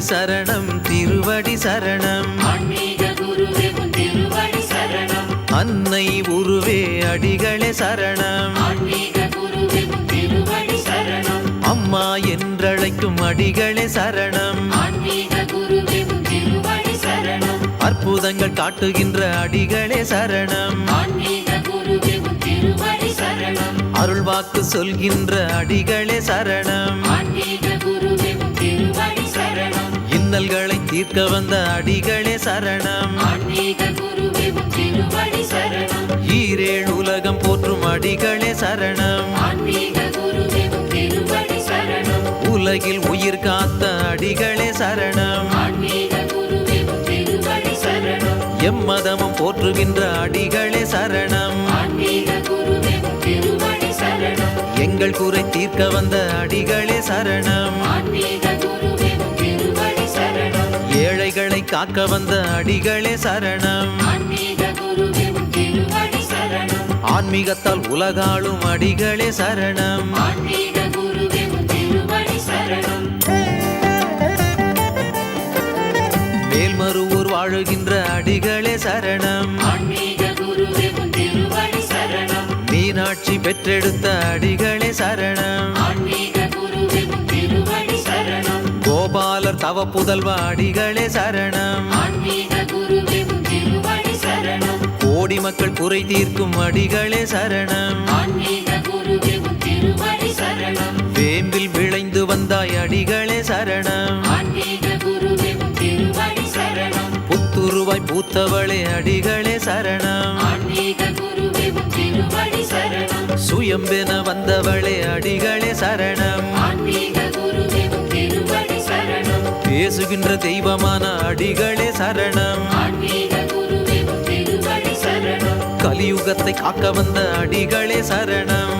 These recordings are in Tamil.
சரணம் திருவடி சரணம் அன்னை உருவே அடிகளே சரணம் அம்மா என்றழைக்கும் அடிகளே சரணம் அற்புதங்கள் காட்டுகின்ற அடிகளே சரணம் அருள்வாக்கு சொல்கின்ற அடிகளே சரணம் இன்னல்களை தீர்க்க வந்த அடிகளே சரணம் ஈரேழு உலகம் போற்றும் அடிகளே சரணம் உலகில் உயிர் காத்த அடிகளே சரணம் எம்மதமும் போற்றுகின்ற அடிகளே சரணம் எங்கள் குறை தீர்க்க வந்த அடிகளே சரணம் ஏழைகளை காக்க வந்த அடிகளே சரணம் ஆன்மீகத்தால் உலகாளும் அடிகளே சரணம் மேல்மருவூர் வாழுகின்ற அடிகளே சரணம் மீனாட்சி பெற்றெடுத்த அடிகளே சரணம் கோபாலர் தவ புதல்வ அடிகளே சரணம் கோடி மக்கள் குறை தீர்க்கும் அடிகளே சரணம் வேம்பில் விளைந்து வந்தாய் அடிகளே சரணம் புத்துருவாய் பூத்தவளே அடிகளே சரணம் சுயம்பென வந்தவளே அடிகளே சரணம் பேசுகின்ற தெய்வமான அடிகளே சரணம் கலியுகத்தை காக்க வந்த அடிகளே சரணம்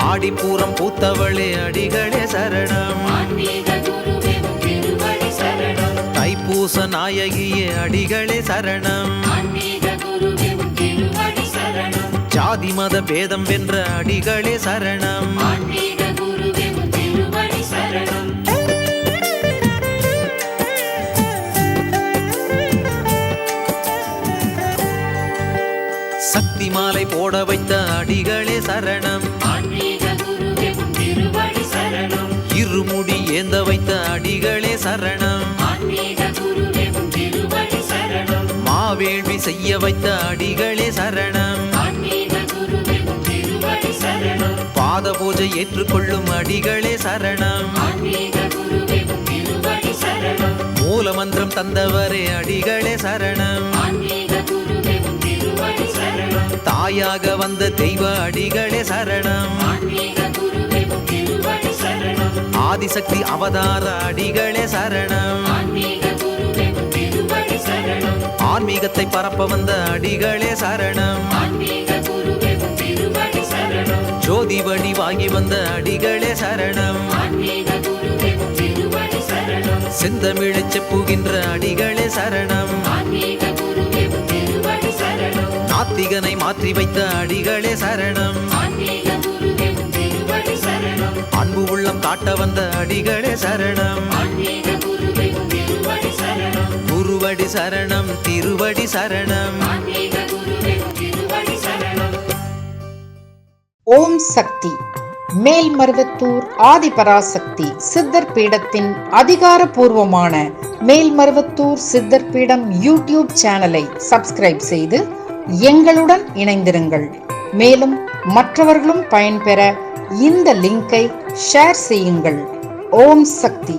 ஆடிப்பூரம் பூத்தவளே அடிகளே சரணம் தைப்பூச நாயகியே அடிகளே சரணம் ஜாதி மத பேதம் வென்ற அடிகளே சரணம் சக்தி மாலை போட வைத்த அடிகளே சரணம் இருமுடி ஏந்த வைத்த அடிகளே சரணம் மாவேள்வி செய்ய வைத்த அடிகளே சரணம் பாத பூஜை ஏற்றுக்கொள்ளும் அடிகளே சரணம் மூல மந்திரம் தந்தவரே அடிகளே சரணம் தாயாக வந்த தெய்வ அடிகளே சரணம் ஆதிசக்தி அவதார அடிகளே சரணம் ஆன்மீகத்தை பரப்ப வந்த அடிகளே சரணம் ஜோதி வடிவாகி வந்த அடிகளே சரணம் செந்தமிழச் செப்புகின்ற அடிகளே சரணம் நாத்திகனை மாற்றி வைத்த அடிகளே சரணம் அன்பு உள்ளம் காட்ட வந்த அடிகளே சரணம் குருவடி சரணம் திருவடி சரணம் ஓம் சக்தி மேல்மருவத்தூர் ஆதிபராசக்தி சித்தர் பீடத்தின் அதிகாரப்பூர்வமான மேல்மருவத்தூர் சித்தர் பீடம் யூடியூப் சேனலை சப்ஸ்கிரைப் செய்து எங்களுடன் இணைந்திருங்கள். மேலும் மற்றவர்களும் பயன்பெற இந்த லிங்கை ஷேர் செய்யுங்கள். ஓம் சக்தி.